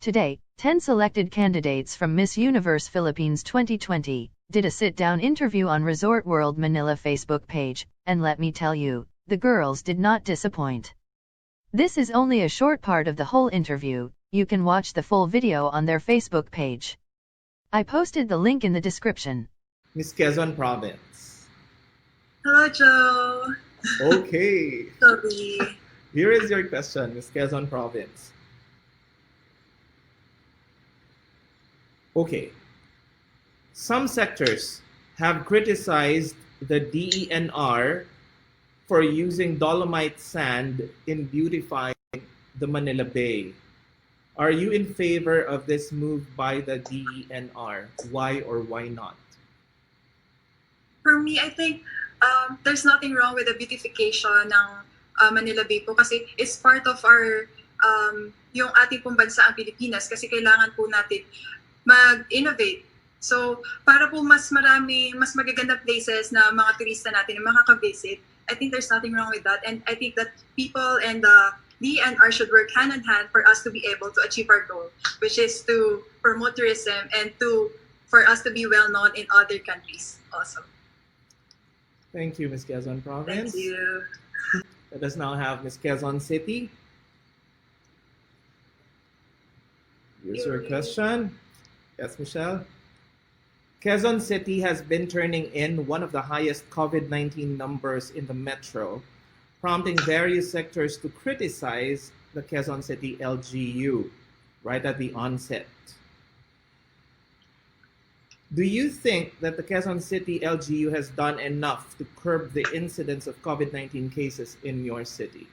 Today, 10 selected candidates from Miss Universe Philippines 2020 did a sit-down interview on Resort World Manila Facebook page, and let me tell you, the girls did not disappoint. This is only a short part of the whole interview. You can watch the full video on their Facebook page. I posted the link in the description. Miss Quezon Province. Hello, Joe. Okay. Sorry. Here is your question, Miss Quezon Province. Okay. Some sectors have criticized the DENR for using dolomite sand in beautifying the Manila Bay. Are you in favor of this move by the DENR? Why or why not? For me, I think there's nothing wrong with the beautification ng Manila Bay po kasi it's part of our yung ating pong bansa ang Pilipinas kasi kailangan po natin mag-innovate. So, para po mas magagandang places na mga turista natin na makaka-visit, I think there's nothing wrong with that. And I think that people and the DNR should work hand in hand for us to be able to achieve our goal, which is to promote tourism and for us to be well known in other countries also. Thank you, Miss Quezon Province. Thank you. Let us now have Miss Quezon City. Here's your question. Yes, Michelle. Quezon City has been turning in one of the highest COVID-19 numbers in the metro, prompting various sectors to criticize the Quezon City LGU right at the onset. Do you think that the Quezon City LGU has done enough to curb the incidence of COVID-19 cases in your city?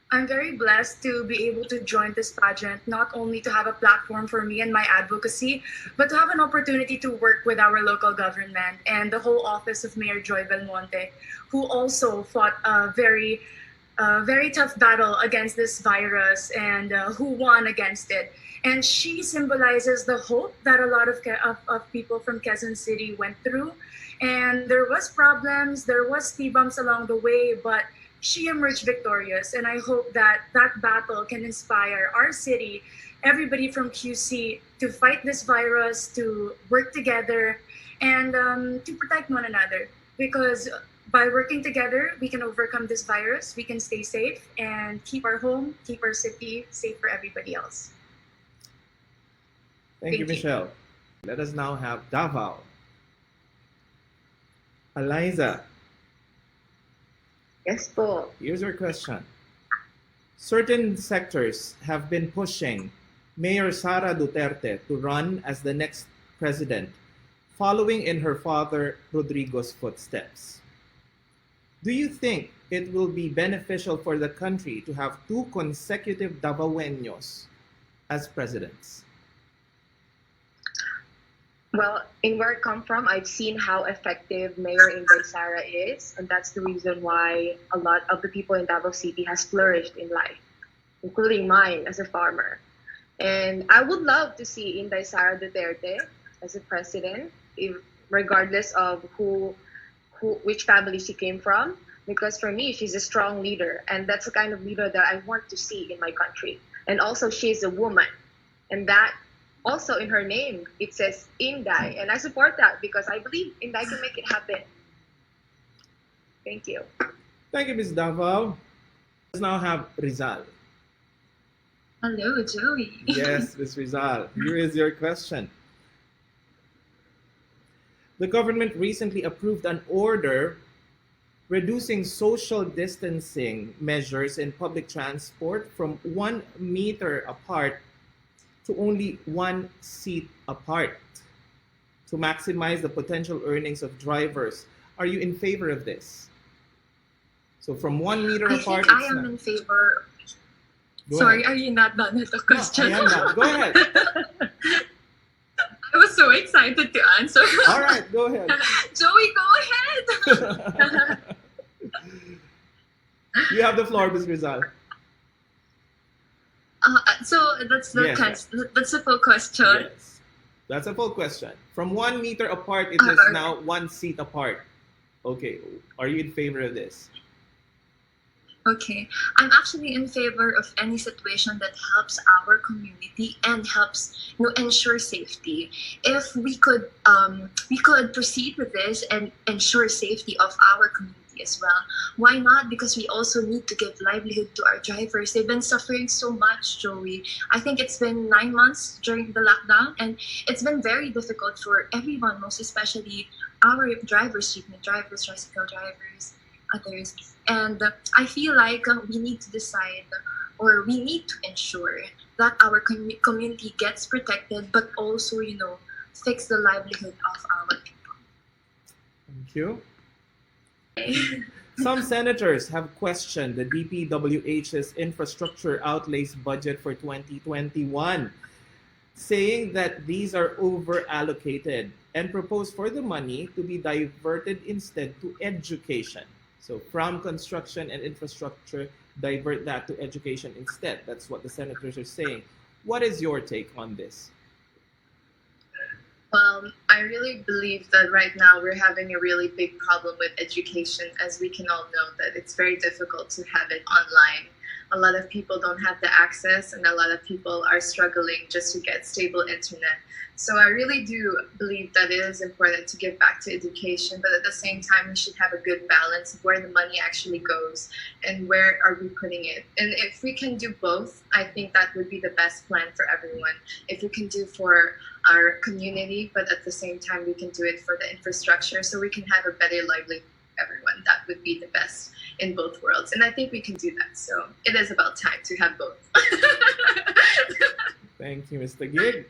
I'm very blessed to be able to join this pageant, not only to have a platform for me and my advocacy, but to have an opportunity to work with our local government and the whole office of Mayor Joy Belmonte, who also fought a very tough battle against this virus and who won against it. And she symbolizes the hope that a lot of people from Quezon City went through. And there was problems, there was speed bumps along the way, but she emerged victorious, and I hope that that battle can inspire our city, everybody from QC, to fight this virus, to work together, and to protect one another. Because by working together, we can overcome this virus, we can stay safe, and keep our home, keep our city safe for everybody else. Thank you, Michelle. Let us now have Davao. Eliza. Yes po. Here's your question. Certain sectors have been pushing Mayor Sara Duterte to run as the next president, following in her father Rodrigo's footsteps. Do you think it will be beneficial for the country to have two consecutive Davaoeños as presidents? Well, in where I come from, I've seen how effective Mayor Inday Sara is, and that's the reason why a lot of the people in Davao City has flourished in life, including mine as a farmer. And I would love to see Inday Sara Duterte as a president, regardless of which family she came from, because for me, she's a strong leader, and that's the kind of leader that I want to see in my country. And also, she's a woman, and that also in her name, it says Inday, and I support that because I believe Inday can make it happen. Thank you. Thank you, Ms. Davao. Let's now have Rizal. Hello, Joey. Yes, Ms. Rizal. Here is your question. The government recently approved an order reducing social distancing measures in public transport from 1 meter apart to only 1 seat apart to maximize the potential earnings of drivers. Are you in favor of this? So from 1 meter apart, I am in favor. Sorry, are you not done with the question? No, I am not. Go ahead. I was so excited to answer. All right, go ahead. Joey, go ahead. You have the floor, Ms. Rizal. So that's a full question. Yes, that's a full question. From 1 meter apart, it is now 1 seat apart. Okay, are you in favor of this? Okay, I'm actually in favor of any situation that helps our community and helps ensure safety. If we could proceed with this and ensure safety of our community as well. Why not? Because we also need to give livelihood to our drivers. They've been suffering so much, Joey. I think it's been 9 months during the lockdown, and it's been very difficult for everyone, most especially our drivers, jeepney drivers, tricycle drivers, others. And I feel like we need to decide or we need to ensure that our community gets protected, but also, fix the livelihood of our people. Thank you. Some senators have questioned the DPWH's infrastructure outlays budget for 2021, saying that these are over allocated and propose for the money to be diverted instead to education. So from construction and infrastructure, divert that to education instead. That's what the senators are saying. What is your take on this? Well, I really believe that right now we're having a really big problem with education, as we can all know that it's very difficult to have it online. A lot of people don't have the access, and a lot of people are struggling just to get stable internet. So I really do believe that it is important to give back to education, but at the same time, we should have a good balance of where the money actually goes and where are we putting it. And if we can do both, I think that would be the best plan for everyone. If we can do for our community, but at the same time, we can do it for the infrastructure so we can have a better livelihood for everyone. That would be the best in both worlds. And I think we can do that. So it is about time to have both. Thank you, Mr. Gig.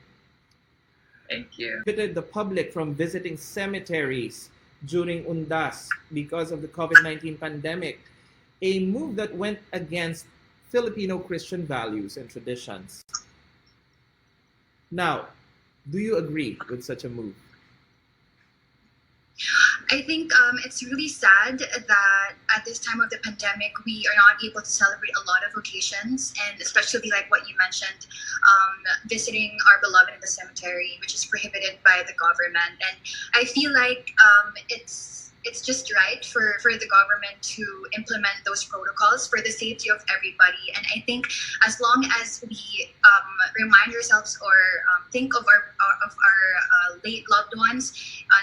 Thank you. Prohibited the public from visiting cemeteries during Undas because of the COVID-19 pandemic, a move that went against Filipino Christian values and traditions. Now, do you agree with such a move? I think it's really sad that at this time of the pandemic, we are not able to celebrate a lot of occasions, and especially like what you mentioned, visiting our beloved in the cemetery, which is prohibited by the government. And I feel like it's just right for the government to implement those protocols for the safety of everybody. And I think as long as we remind ourselves or think of our late loved ones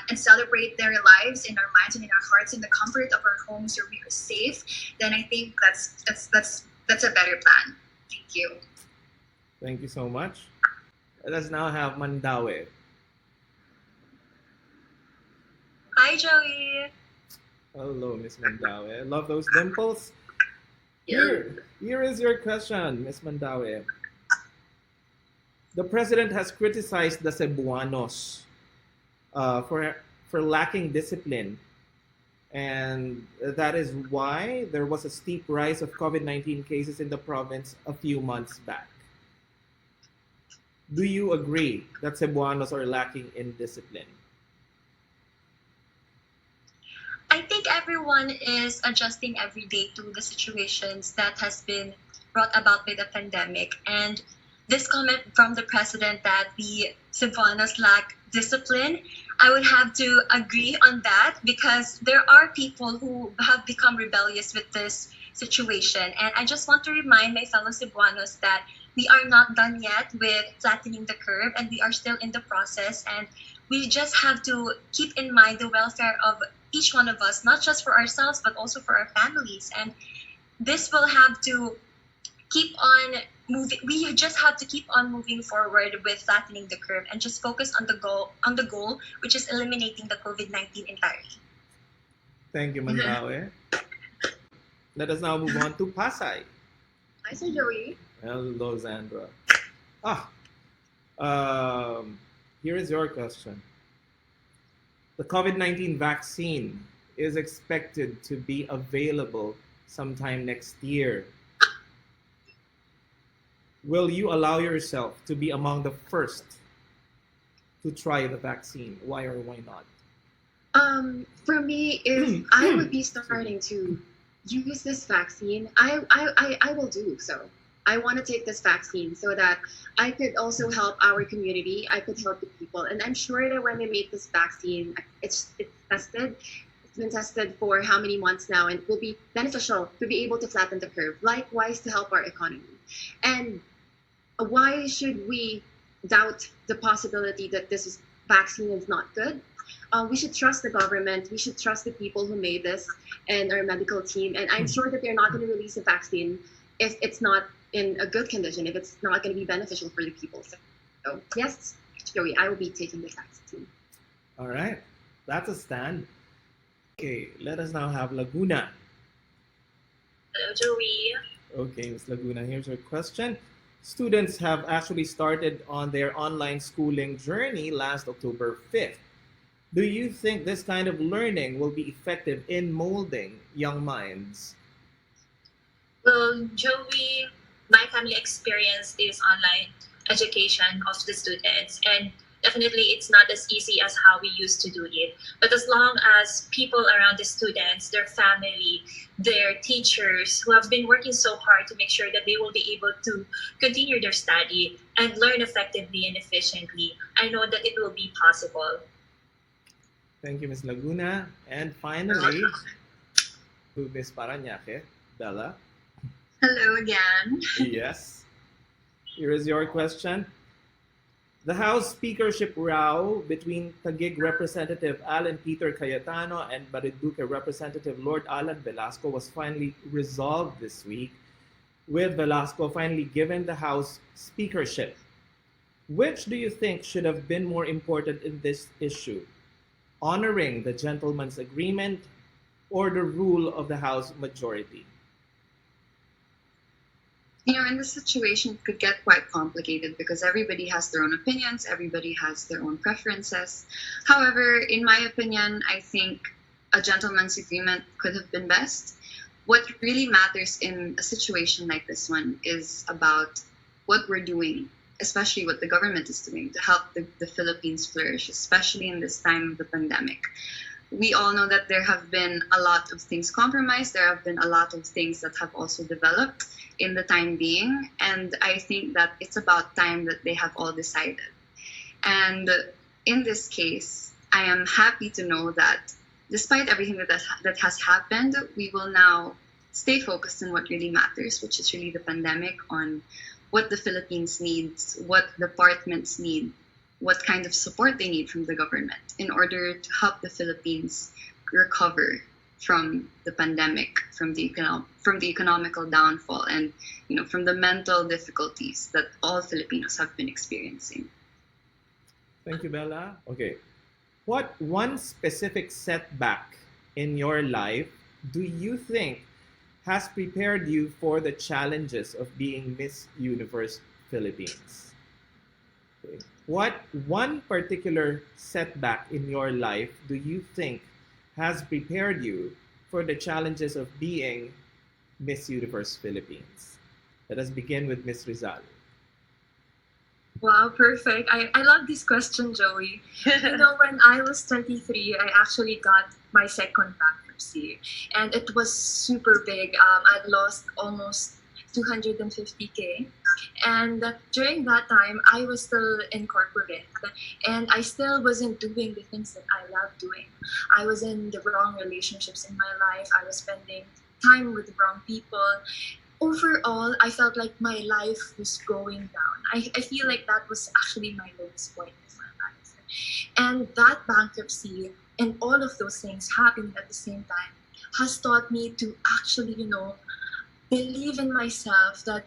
and celebrate their lives in our minds and in our hearts in the comfort of our homes where we are safe, then I think that's a better plan. Thank you. Thank you so much. Let us now have Mandawe. Hi, Joey. Hello, Miss Mandawe. I love those dimples. Here is your question, Miss Mandawe. The president has criticized the Cebuanos for lacking discipline, and that is why there was a steep rise of COVID-19 cases in the province a few months back. Do you agree that Cebuanos are lacking in discipline? I think everyone is adjusting every day to the situations that has been brought about by the pandemic. And this comment from the president that the Cebuanos lack discipline, I would have to agree on that, because there are people who have become rebellious with this situation. And I just want to remind my fellow Cebuanos that we are not done yet with flattening the curve, and we are still in the process. And we just have to keep in mind the welfare of each one of us, not just for ourselves, but also for our families. And this will have to keep on moving. We just have to keep on moving forward with flattening the curve and just focus on the goal, which is eliminating the COVID-19 entirely. Thank you, Mandawe. Let us now move on to Pasay. Hi, Sir Joey. Hello, Zandra. Here is your question. The COVID-19 vaccine is expected to be available sometime next year. Will you allow yourself to be among the first to try the vaccine? Why or why not? For me, if I would be starting to use this vaccine, I will do so. I want to take this vaccine so that I could also help our community. I could help the people, and I'm sure that when they make this vaccine, it's tested It's been tested for how many months now, and it will be beneficial to be able to flatten the curve. Likewise, to help our economy. And why should we doubt the possibility that this vaccine is not good? We should trust the government. We should trust the people who made this and our medical team. And I'm sure that they're not going to release a vaccine if it's not in a good condition, if it's not going to be beneficial for the people. So yes, Joey, I will be taking the vaccine. All right, that's a stand. Okay, let us now have Laguna. Hello, Joey. Okay, Ms. Laguna, here's your question. Students have actually started on their online schooling journey last October 5th. Do you think this kind of learning will be effective in molding young minds? Well, Joey, my family experience is online education of the students, and definitely it's not as easy as how we used to do it. But as long as people around the students, their family, their teachers who have been working so hard to make sure that they will be able to continue their study and learn effectively and efficiently, I know that it will be possible. Thank you, Ms. Laguna. And finally, to Ms. Paranaque, Bella. Hello again. Yes. Here is your question. The House speakership row between Taguig Representative Alan Peter Cayetano and Marinduque Representative Lord Alan Velasco was finally resolved this week, with Velasco finally given the House speakership. Which do you think should have been more important in this issue? Honoring the gentleman's agreement or the rule of the House majority? In this situation, it could get quite complicated because everybody has their own opinions, everybody has their own preferences. However, in my opinion, I think a gentleman's agreement could have been best. What really matters in a situation like this one is about what we're doing, especially what the government is doing to help the Philippines flourish, especially in this time of the pandemic. We all know that there have been a lot of things compromised. There have been a lot of things that have also developed in the time being. And I think that it's about time that they have all decided. And in this case, I am happy to know that despite everything that has happened, we will now stay focused on what really matters, which is really the pandemic, on what the Philippines needs, what departments need, what kind of support they need from the government in order to help the Philippines recover from the pandemic, from the economical downfall, and from the mental difficulties that all Filipinos have been experiencing. Thank you, Bella. Okay. What one specific setback in your life do you think has prepared you for the challenges of being Miss Universe Philippines? Okay. What one particular setback in your life do you think has prepared you for the challenges of being Miss Universe Philippines? Let us begin with Miss Rizal. Wow, perfect. I love this question, Joey. When I was 23, I actually got my second bankruptcy, and it was super big. I lost almost 250K. And during that time, I was still in corporate, and I still wasn't doing the things that I love doing. I was in the wrong relationships in my life. I was spending time with the wrong people. Overall, I felt like my life was going down. I feel like that was actually my lowest point in my life. And that bankruptcy and all of those things happening at the same time has taught me to actually, believe in myself, that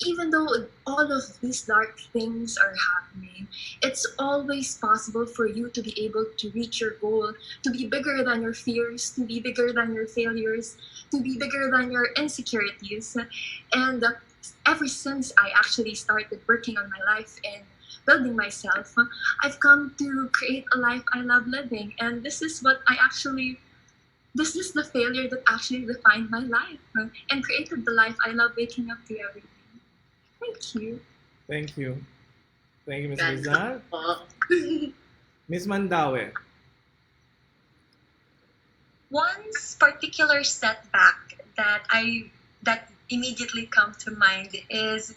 even though all of these dark things are happening, it's always possible for you to be able to reach your goal, to be bigger than your fears, to be bigger than your failures, to be bigger than your insecurities. And ever since I actually started working on my life and building myself, I've come to create a life I love living. And this is the failure that actually defined my life and created the life I love waking up to every day. Thank you. Thank you. Thank you, Ms. Rizal. Ms. Mandawe. One particular setback that immediately come to mind is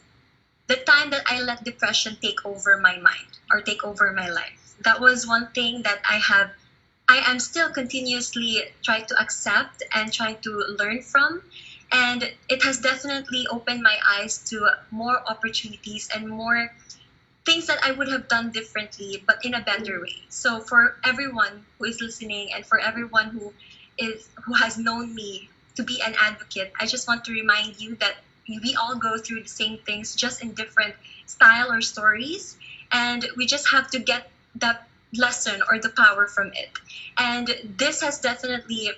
the time that I let depression take over my mind or take over my life. That was one thing that I have I am still continuously trying to accept and trying to learn from. And it has definitely opened my eyes to more opportunities and more things that I would have done differently, but in a better way. So for everyone who is listening and for everyone who has known me to be an advocate, I just want to remind you that we all go through the same things, just in different style or stories, and we just have to get that lesson or the power from it. And this has definitely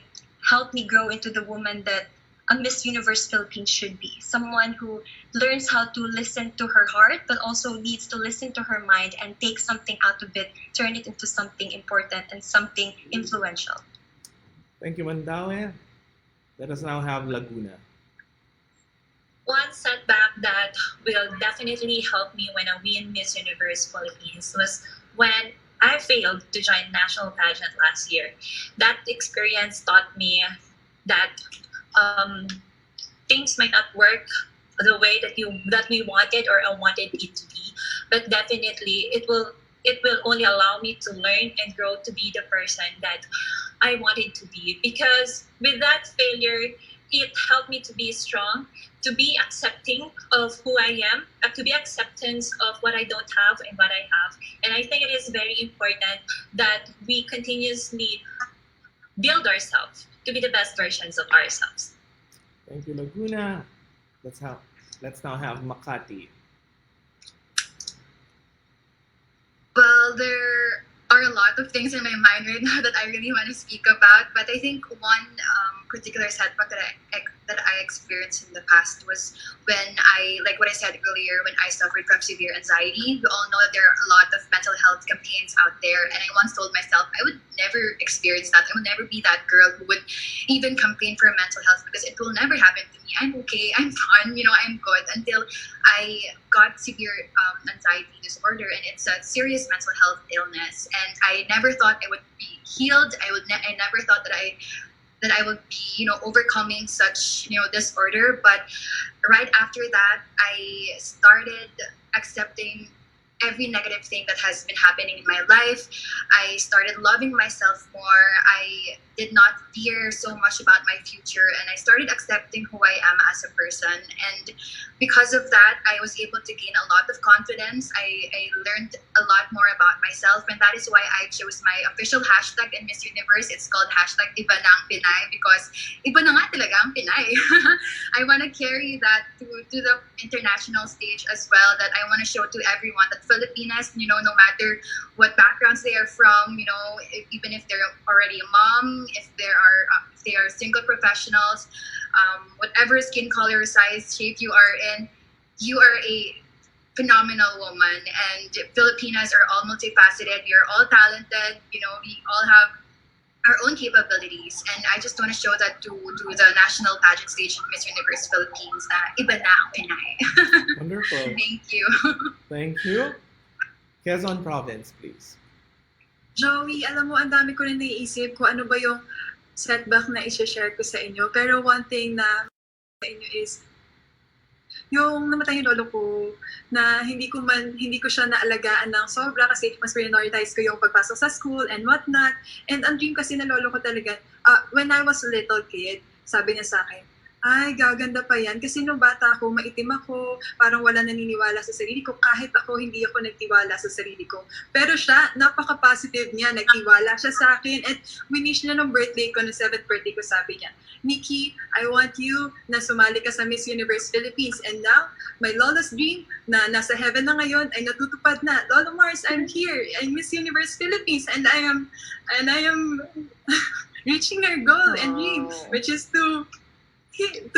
helped me grow into the woman that a Miss Universe Philippines should be. Someone who learns how to listen to her heart, but also needs to listen to her mind and take something out of it, turn it into something important and something influential. Thank you, Mandawe. Let us now have Laguna. One setback that will definitely help me when I win Miss Universe Philippines was when I failed to join national pageant last year. That experience taught me that things might not work the way that we wanted or I wanted it to be, but definitely it will only allow me to learn and grow to be the person that I wanted to be. Because with that failure, it helped me to be strong, to be accepting of who I am, to be acceptance of what I don't have and what I have. And I think it is very important that we continuously build ourselves to be the best versions of ourselves. Thank you, Laguna. Let's now have Makati. Well, there are a lot of things in my mind right now that I really want to speak about, but I think one particular setback that I experienced in the past was when like what I said earlier, when I suffered from severe anxiety. We all know that there are a lot of mental health campaigns out there, and I once told myself I would never experience that. I would never be that girl who would even campaign for mental health because it will never happen to me. I'm okay, I'm fine, I'm good, until I got severe anxiety disorder, and it's a serious mental health illness. And I never thought I would be healed. I never thought that I would be, overcoming such, disorder. But right after that, I started accepting every negative thing that has been happening in my life. I started loving myself more. I did not fear so much about my future, and I started accepting who I am as a person. And because of that, I was able to gain a lot of confidence. I learned a lot more about myself, and that is why I chose my official hashtag in Miss Universe. It's called hashtag Iba na ang Pinay, because iba na nga talaga ang Pinay. I want to carry that to the international stage as well, that I want to show to everyone that Filipinas, no matter what backgrounds they are from, even if they're already a mom, if they are single professionals, whatever skin color, size, shape you are in, you are a phenomenal woman. And Filipinas are all multifaceted. We are all talented. We all have our own capabilities. And I just want to show that to the national pageant stage of Miss Universe Philippines na iba na ang Pinay. Wonderful. Thank you. Thank you. Quezon Province, please. Joey, alam mo, ang dami ko rin naiisip kung ano ba yung setback na i-share ko sa inyo. Pero one thing na sa inyo is, yung namatay yung lolo ko, na hindi ko siya naalagaan ng sobra kasi mas prioritize ko yung pagpasok sa school and whatnot. And ang dream kasi na lolo ko talaga, when I was a little kid, sabi niya sa akin, ay, gaganda pa yan. Kasi nung bata ako, maitim ako, parang wala naniniwala sa sarili ko. Kahit ako, hindi ako nagtiwala sa sarili ko. Pero siya, napaka-positive niya, nagtiwala siya sa akin. At winish niya nung birthday ko, nung 7th birthday ko, sabi niya, Nikki, I want you na sumali ka sa Miss Universe Philippines. And now, my Lola's dream na nasa heaven na ngayon ay natutupad na. Lola Mars, I'm here. I'm Miss Universe Philippines. And I am reaching our goal and dream, which is to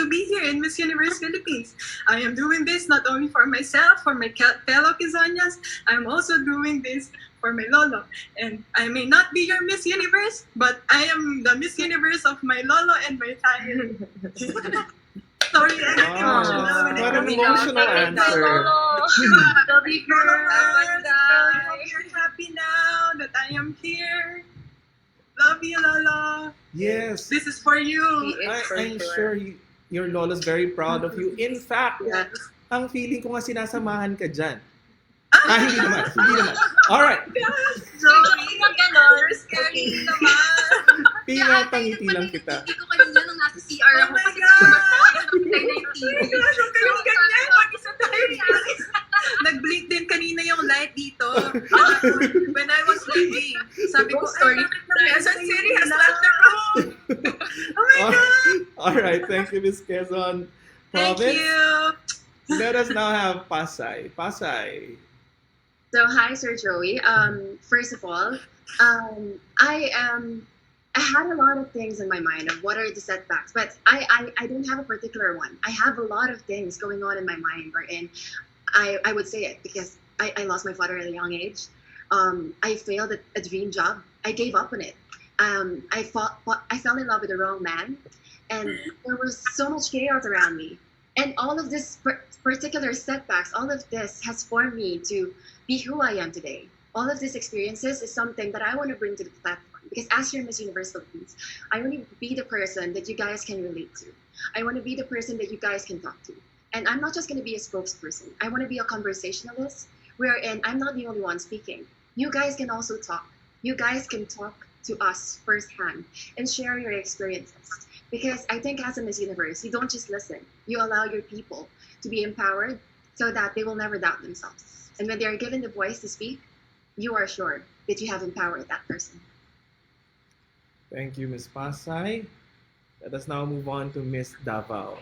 be here in Miss Universe Philippines. I am doing this not only for myself, for my fellow Quizonias, I'm also doing this for my lolo. And I may not be your Miss Universe, but I am the Miss Universe of my lolo and my family. Sorry, I get emotional. What an emotional answer. Love you, girl. I hope you're happy now that I am here. Love you, Lolo. Yes. This is for you. I'm sure your lolo's very proud of you. In fact, Yes. ang feeling ko nga sinasamahan ka dyan. Hindi naman. Alright. Joey, Scary naman. Pinapangiti lang kita. Hindi ko kanina nung nasa CR ako Oh my kasi God! nakapagay na yung TV. Huwag kayong ganyan. Mag-isa tayo. Nag-blink din kanina yung light dito. When I was leaving, sabi ko, ay, bakit na Quezon City has left the room? Oh my God! All right, thank you, Miss Quezon Thank Province. you. Let us now have Pasay. Pasay. So hi, Sir Joey. First of all, I had a lot of things in my mind of what are the setbacks, but I don't have a particular one. I have a lot of things going on in my mind, wherein I would say it because I lost my father at a young age. I failed at a dream job. I gave up on it. I fell in love with the wrong man, and there was so much chaos around me. And all of this particular setbacks, all of this has formed me to be who I am today. All of these experiences is something that I want to bring to the platform. Because as your Miss Universe Philippines, I want to be the person that you guys can relate to. I want to be the person that you guys can talk to. And I'm not just going to be a spokesperson. I want to be a conversationalist wherein I'm not the only one speaking. You guys can also talk. You guys can talk to us firsthand and share your experiences. Because I think as a Miss Universe, you don't just listen. You allow your people to be empowered so that they will never doubt themselves. And when they are given the voice to speak, you are sure that you have empowered that person. Thank you, Miss Pasay. Let us now move on to Miss Davao.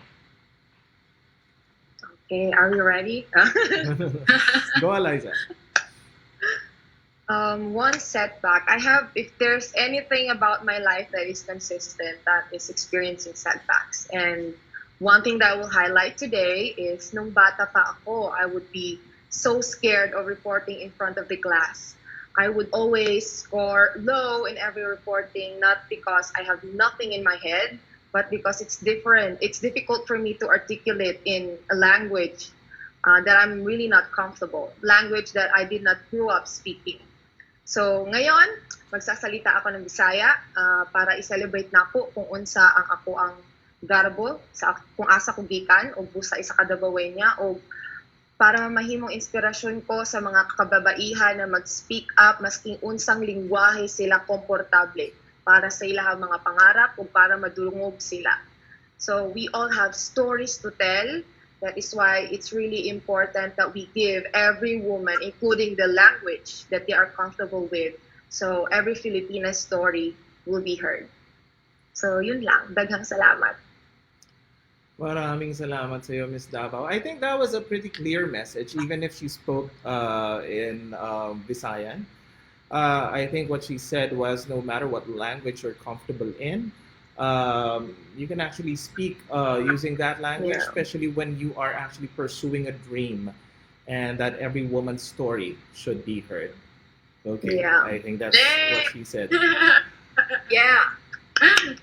Okay, are we ready? Go, Eliza. One setback. If there's anything about my life that is consistent, that is experiencing setbacks. And one thing that I will highlight today is nung bata pa ako, I would be so scared of reporting in front of the class. I would always score low in every reporting, not because I have nothing in my head, but because it's different. It's difficult for me to articulate in a language that I'm really not comfortable, language that I did not grow up speaking. So ngayon, magsasalita ako ng Bisaya para i-celebrate na ko kung unsa ang ako ang garbo, kung asa ko gikan, o busa isa ka dabaway niya, o para mamahimong inspirasyon ko sa mga kababaihan na mag-speak up masking unsang lingwahe sila komportable para sa ilang mga pangarap o para madungog sila. So we all have stories to tell. That is why it's really important that we give every woman, including the language that they are comfortable with, so every Filipina story will be heard. So yun lang. Daghang salamat. Maraming salamat sa iyo, Miss Davao. I think that was a pretty clear message, even if she spoke in Visayan. I think what she said was no matter what language you're comfortable in, you can actually speak using that language, especially when you are actually pursuing a dream, and that every woman's story should be heard. Okay, I think that's what she said. Yeah.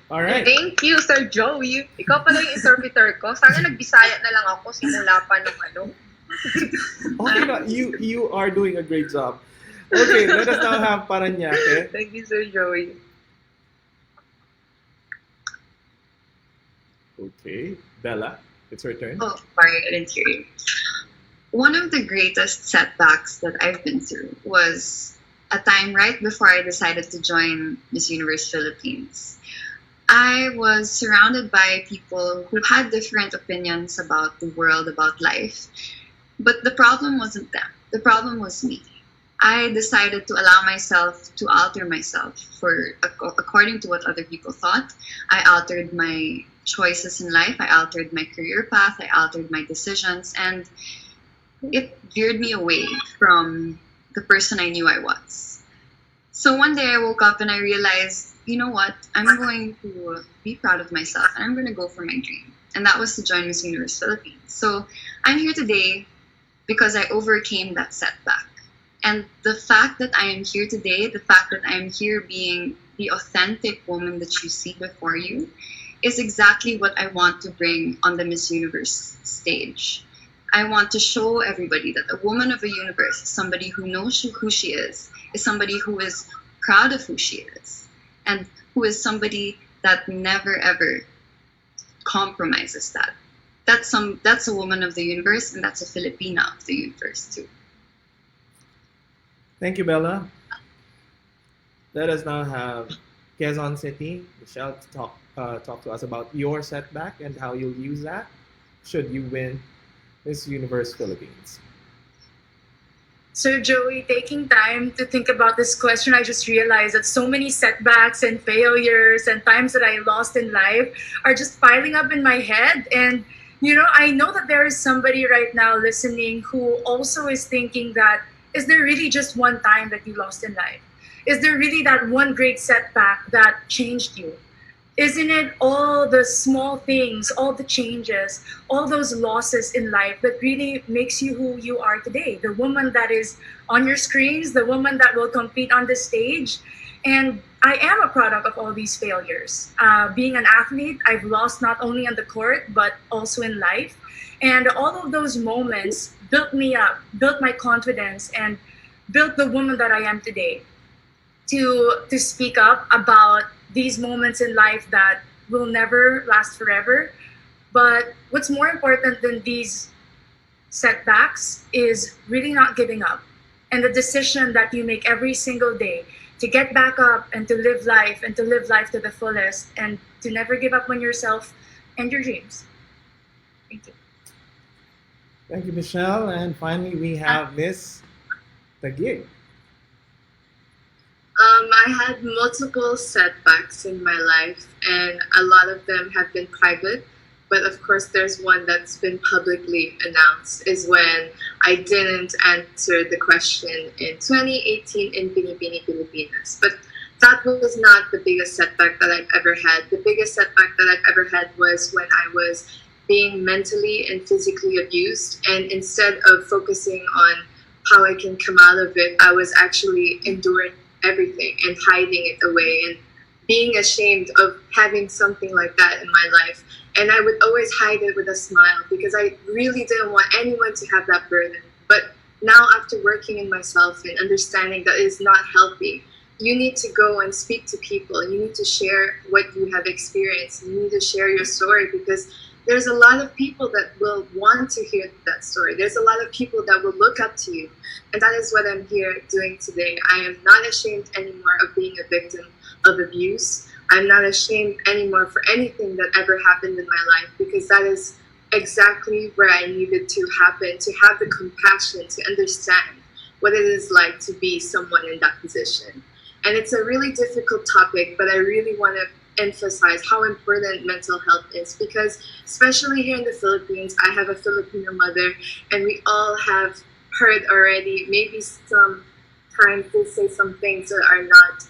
All right. Thank you, Sir Joey. Ikaw pala yung interpreter ko. Sana nagbisaya na lang ako simula pa nung ano. Okay na, you are doing a great job. Okay, let us now have Paranaque. Thank you, Sir Joey. Okay, Bella, it's your turn. Oh, sorry, I didn't hear you. One of the greatest setbacks that I've been through was a time right before I decided to join Miss Universe Philippines. I was surrounded by people who had different opinions about the world, about life. But the problem wasn't them. The problem was me. I decided to allow myself to alter myself according to what other people thought. I altered my choices in life. I altered my career path. I altered my decisions. And it veered me away from the person I knew I was. So one day I woke up and I realized, you know what? I'm going to be proud of myself and I'm going to go for my dream. And that was to join Miss Universe Philippines. So I'm here today because I overcame that setback. And the fact that I am here today, the fact that I am here being the authentic woman that you see before you, is exactly what I want to bring on the Miss Universe stage. I want to show everybody that a woman of a universe is somebody who knows who she is somebody who is proud of who she is, and who is somebody that never ever compromises that. That's a woman of the universe, and that's a Filipina of the universe too. Thank you, Bella. let us now have Quezon City, Michelle, to talk to us about your setback and how you'll use that should you win Miss Universe Philippines. So, Joey, taking time to think about this question, I just realized that so many setbacks and failures and times that I lost in life are just piling up in my head. And, I know that there is somebody right now listening who also is thinking that, is there really just one time that you lost in life? Is there really that one great setback that changed you? Isn't it all the small things, all the changes, all those losses in life that really makes you who you are today? The woman that is on your screens, the woman that will compete on the stage. And I am a product of all these failures. Being an athlete, I've lost not only on the court, but also in life. And all of those moments built me up, built my confidence, and built the woman that I am today. To speak up about these moments in life that will never last forever. But what's more important than these setbacks is really not giving up, and the decision that you make every single day to get back up and to live life to the fullest, and to never give up on yourself and your dreams. Thank you. Thank you, Michelle. And finally, we have Miss Taguig. I had multiple setbacks in my life, and a lot of them have been private. But of course, there's one that's been publicly announced, is when I didn't answer the question in 2018 in Binibini, Pilipinas. But that was not the biggest setback that I've ever had. The biggest setback that I've ever had was when I was being mentally and physically abused. And instead of focusing on how I can come out of it, I was actually enduring everything and hiding it away and being ashamed of having something like that in my life. And I would always hide it with a smile because I really didn't want anyone to have that burden. But now, after working in myself and understanding that it's not healthy, you need to go and speak to people. You need to share what you have experienced. You need to share your story, because there's a lot of people that will want to hear that story. There's a lot of people that will look up to you. And that is what I'm here doing today. I am not ashamed anymore of being a victim of abuse. I'm not ashamed anymore for anything that ever happened in my life, because that is exactly where I needed to happen, to have the compassion to understand what it is like to be someone in that position. And it's a really difficult topic, but I really want to emphasize how important mental health is, because especially here in the Philippines, I have a Filipino mother, and we all have heard already maybe some times they say some things that are not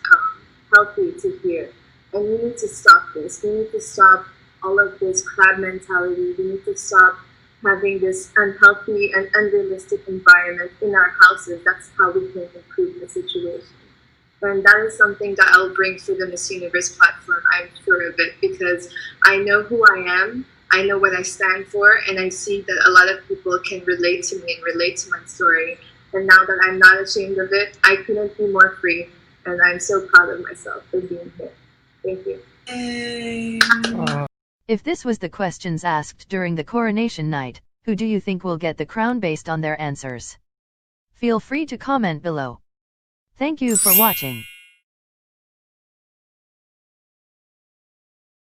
healthy to hear. And we need to stop this. We need to stop all of this crab mentality. We need to stop having this unhealthy and unrealistic environment in our houses. That's how we can improve the situation. And that is something that I'll bring to the Miss Universe platform, I'm sure of it, because I know who I am, I know what I stand for, and I see that a lot of people can relate to me and relate to my story. And now that I'm not ashamed of it, I couldn't be more free, and I'm so proud of myself for being here. Thank you. If this was the questions asked during the coronation night, who do you think will get the crown based on their answers? Feel free to comment below. Thank you for watching.